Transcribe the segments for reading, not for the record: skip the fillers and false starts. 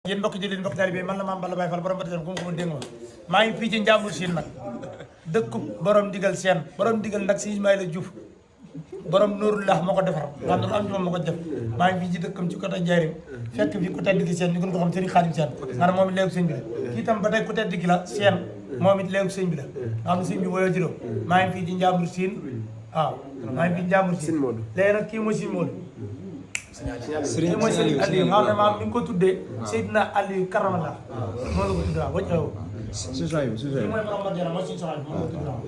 yéen mbokk jëleen mbokk taalibe man la Mame Balla Baye Fall borom bati ku ma ko dégg ma maa ngi fii ci Njàmbur Siin nag dëkku borom digal seen borom digal nag si Ismaïla Diouf borom Nuurullah moo ko defar xam ne am ci moom moo ko def maa ngi fii ci dëkkam ci côté Njaaréem fekk fi ku tedd gi seen ñu gën ko xam Serigne Khadim Sène maanaam moom it léegi sëñ bi la kii tam ba tey ku tedd gi la seen moom it léegi sëñ bi la nga xam ne sëñ bi woyoo juróom maa ngi fii ci Njàmbur Siin waaw maa ngi fii ci Njàmbur Siin léegi nag kii mooy Sëñ Moodu Serigne mooy Serigne Aliou nga xam ne maam mi ngi ko tuddee Seydina Aliou Karamala moo la ko tuddee waaw wañ ew kii mooy borom Madina mooy suñu soxna moo la ko tuddee waaw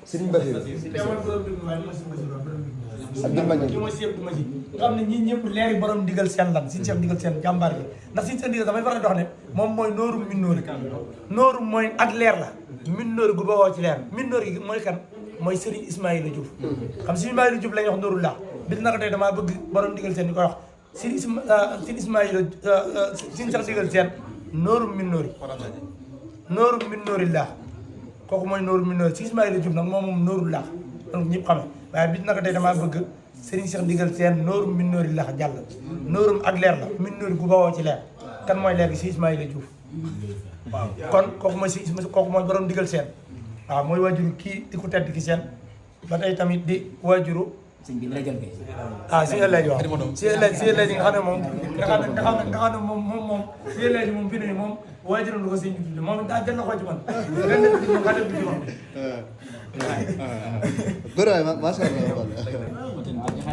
Serigne Bassirou Abdou Madjid kii mooy Cheikh Abdou Madjid nga xam ne ñii ñëpp leeri borom digal seen lan Serigne Cheikh digal seen jàmbaar gi ndax Serigne Cheikh digal damay faral di wax ne moom mooy nooru minnóori nooru mooy ak leer la minnóori gu bawoo ci leer minnóori gi mooy kan mooy Serigne Ismaïla Diouf xam si Ismaïla Diouf la ñuy wax Nuurullah bis naka tey damaa bëgg borom digal seen ñu koy wax Serigne Ismaïla Serigne Cheikh digal seen nooru minnóori nooru minnóorillah kooku mooy nooru minnóori si Ismaïla Diouf nag moom Nuurullah donc ñëpp xamee waaye bis naka tey damaa bëgg Serigne Cheikh digal seen nooru minnóorillah jàll noorum ak leer la minnóori gu bawoo ci leer kan mooy leer gi si Ismaïla Diouf waaw kon kooku mooy kooku mooy borom digal seen waaw mooy waajuru kii di ko tedd ki seen ba tey tamit di waajuru sëñ bi la jël kay. si ëllëg waaw si ëllëg nga xam ne moom nga xam ne moom si ëllëg moom fi ne moom waajuram lu ko sëñ bi tuddee moom daa jël na ko ci man ren nag moom xale bi ci man góor waay macha allah